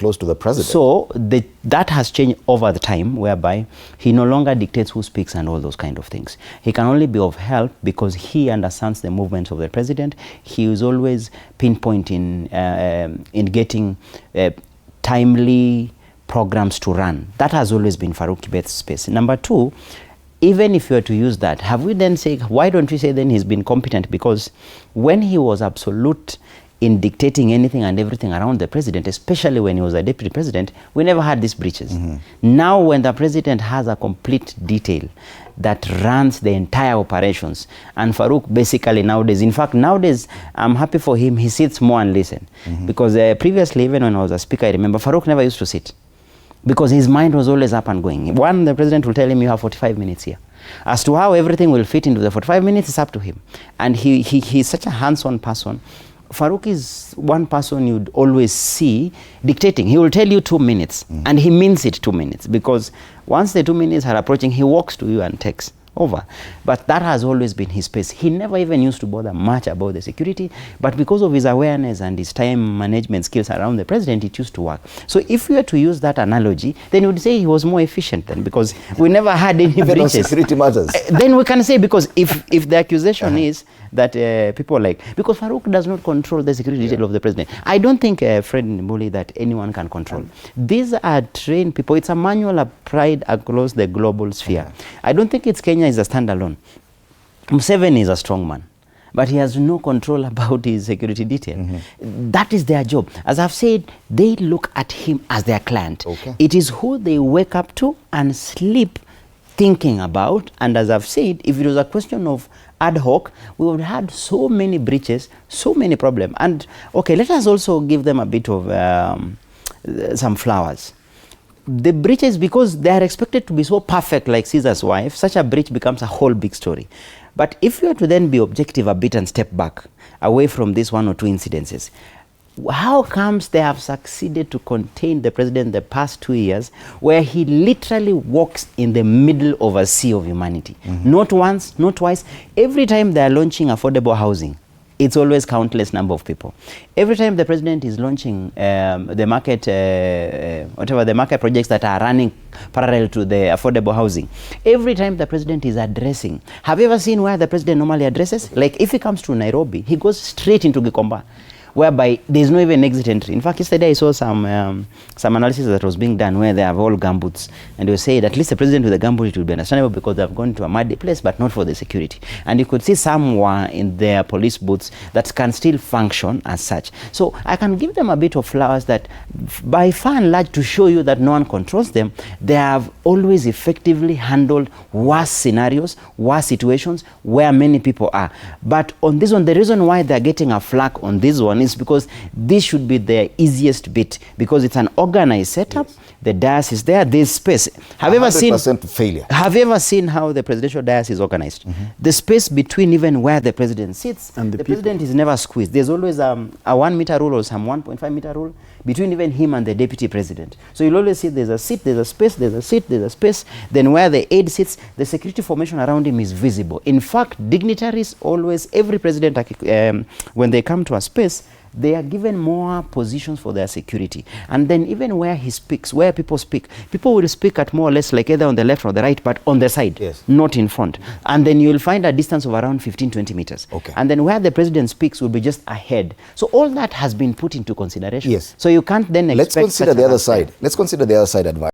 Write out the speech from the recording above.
close to the president. So that has changed over the time, whereby he no longer dictates who speaks and all those kind of things. He can only be of help because he understands the movements of the president. He is always pinpointing in getting timely programs to run. That has always been Farouk Kibet's space. Number two, even if you were to use that, have we then say, why don't we say then he's been competent? Because when he was absolute in dictating anything and everything around the president, especially when he was a deputy president, we never had these breaches. Now when the president has a complete detail that runs the entire operations, and Farouk basically nowadays, in fact nowadays I'm happy for him, he sits more and listen. Because previously, even when I was a speaker, I remember Farouk never used to sit, because his mind was always up and going. One, the president will tell him, you have 45 minutes here. As to how everything will fit into the 45 minutes, it's up to him. And he's such a hands-on person. Farouk is one person you'd always see dictating. He will tell you 2 minutes, and he means it 2 minutes, because once the 2 minutes are approaching, he walks to you and takes over. But that has always been his space. He never even used to bother much about the security, but because of his awareness and his time management skills around the president, it used to work. So if we were to use that analogy, then you would say he was more efficient then, because we never had any breaches. Security matters. Then we can say, because if the accusation is that people like, because Farouk does not control the security detail of the president. I don't think, Fred Mbuli, that anyone can control. These are trained people. It's a manual applied across the global sphere. I don't think it's Kenya is a standalone. Museveni is a strong man, but he has no control about his security detail. That is their job. As I've said, they look at him as their client. It is who they wake up to and sleep thinking about. And as I've said, if it was a question of ad hoc, we would have had so many breaches, so many problems. And okay, let us also give them a bit of some flowers. The breaches, because they are expected to be so perfect like Caesar's wife, such a breach becomes a whole big story. But if you are to then be objective a bit and step back away from these 1 or 2 incidences, how comes they have succeeded to contain the president the past 2 years, where he literally walks in the middle of a sea of humanity? Not once, not twice. Every time they are launching affordable housing, it's always countless number of people. Every time the president is launching the market, whatever the market projects that are running parallel to the affordable housing, every time the president is addressing, have you ever seen where the president normally addresses? Like if he comes to Nairobi, he goes straight into Gikomba, whereby there's no even exit entry. In fact, yesterday I saw some analysis that was being done where they have all gumboots, and they say that at least the president with the gumboot, it will be understandable because they've gone to a muddy place, but not for the security. And you could see someone in their police boots that can still function as such. So I can give them a bit of flowers that by far and large, to show you that no one controls them, they have always effectively handled worse scenarios, worse situations where many people are. But on this one, the reason why they're getting a flack on this one is because this should be the easiest bit, because it's an organized setup. The dais is there, there's space. Have you ever seen failure? Have you ever seen how the presidential dais is organized? The space between even where the president sits and the president is never squeezed. There's always a 1 meter rule or some 1.5 meter rule between even him and the deputy president. So you'll always see there's a seat, there's a space, there's a seat, there's a space. Then where the aide sits, the security formation around him is visible. In fact, dignitaries always, every president, when they come to a space, they are given more positions for their security. And then even where he speaks, where people will speak at more or less like either on the left or the right, but on the side, not in front. And then you'll find a distance of around 15-20 meters. And then where the president speaks will be just ahead. So all that has been put into consideration. So you can't then expect... Let's consider the other side. Let's consider the other side advice.